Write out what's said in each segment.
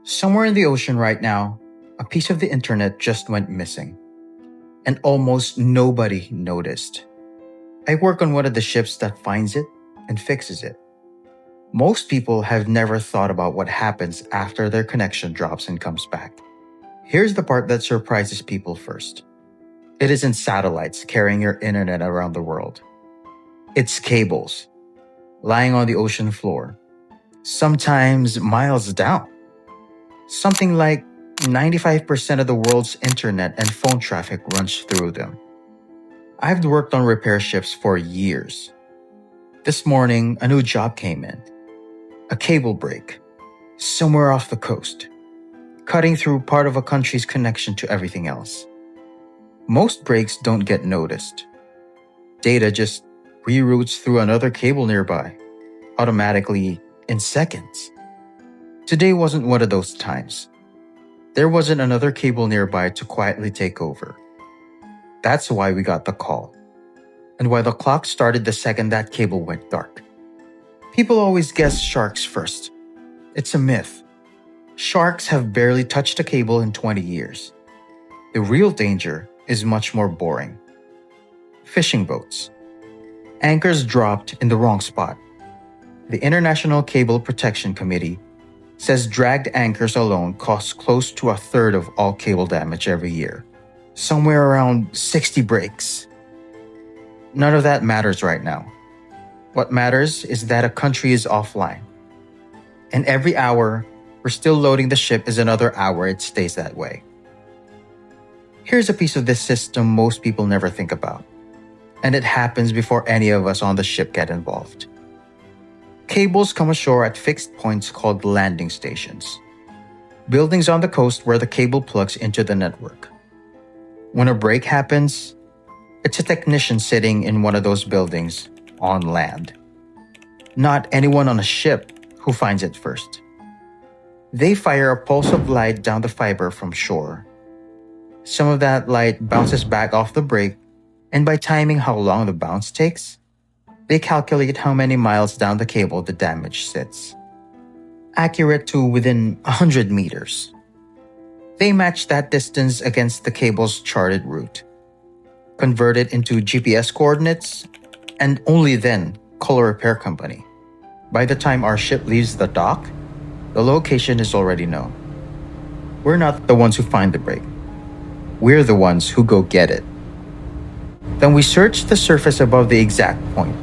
Somewhere in the ocean right now, a piece of the internet just went missing, and almost nobody noticed. I work on one of the ships that finds it and fixes it. Most people have never thought about what happens after their connection drops and comes back. Here's the part that surprises people first. It isn't satellites carrying your internet around the world. It's cables lying on the ocean floor, sometimes miles down. Something like 95% of the world's internet and phone traffic runs through them. I've worked on repair ships for years. This morning, a new job came in. A cable break, somewhere off the coast, cutting through part of a country's connection to everything else. Most breaks don't get noticed. Data just reroutes through another cable nearby, automatically in seconds. Today wasn't one of those times. There wasn't another cable nearby to quietly take over. That's why we got the call, and why the clock started the second that cable went dark. People always guess sharks first. It's a myth. Sharks have barely touched a cable in 20 years. The real danger is much more boring. Fishing boats. Anchors dropped in the wrong spot. The International Cable Protection Committee says dragged anchors alone cost close to a third of all cable damage every year. Somewhere around 60 breaks. None of that matters right now. What matters is that a country is offline. And every hour we're still loading the ship is another hour it stays that way. Here's a piece of this system most people never think about. And it happens before any of us on the ship get involved. Cables come ashore at fixed points called landing stations. Buildings on the coast where the cable plugs into the network. When a break happens, it's a technician sitting in one of those buildings on land. Not anyone on a ship who finds it first. They fire a pulse of light down the fiber from shore. Some of that light bounces back off the break, and by timing how long the bounce takes, they calculate how many miles down the cable the damage sits. Accurate to within 100 meters. They match that distance against the cable's charted route, convert it into GPS coordinates, and only then call a repair company. By the time our ship leaves the dock, the location is already known. We're not the ones who find the break. We're the ones who go get it. Then we search the surface above the exact point.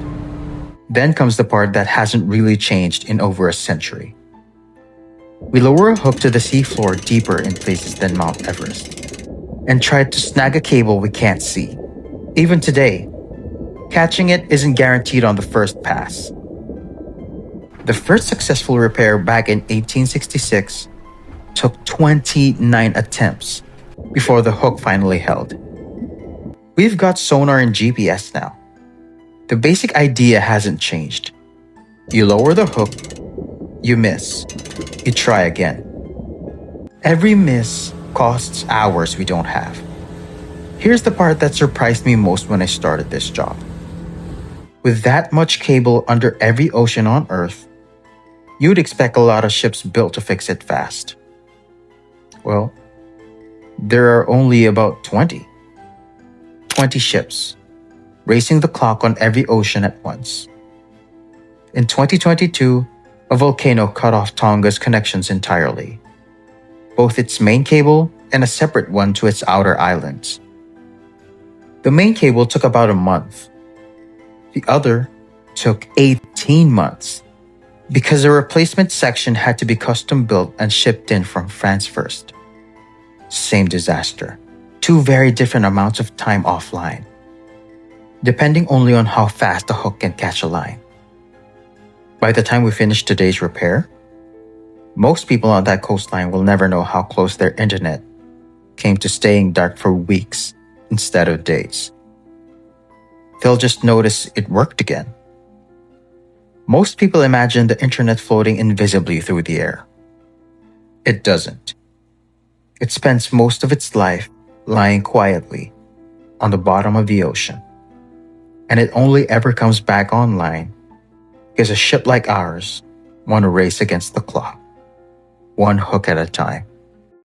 Then comes the part that hasn't really changed in over a century. We lower a hook to the seafloor deeper in places than Mount Everest, and try to snag a cable we can't see. Even today, catching it isn't guaranteed on the first pass. The first successful repair back in 1866 took 29 attempts before the hook finally held. We've got sonar and GPS now. The basic idea hasn't changed. You lower the hook, you miss, you try again. Every miss costs hours we don't have. Here's the part that surprised me most when I started this job. With that much cable under every ocean on Earth, you'd expect a lot of ships built to fix it fast. Well, there are only about 20. 20 ships, racing the clock on every ocean at once. In 2022, a volcano cut off Tonga's connections entirely, both its main cable and a separate one to its outer islands. The main cable took about a month. The other took 18 months because a replacement section had to be custom built and shipped in from France first. Same disaster. Two very different amounts of time offline, depending only on how fast the hook can catch a line. By the time we finish today's repair, most people on that coastline will never know how close their internet came to staying dark for weeks instead of days. They'll just notice it worked again. Most people imagine the internet floating invisibly through the air. It doesn't. It spends most of its life lying quietly on the bottom of the ocean. And it only ever comes back online because a ship like ours won a race against the clock. one hook at a time.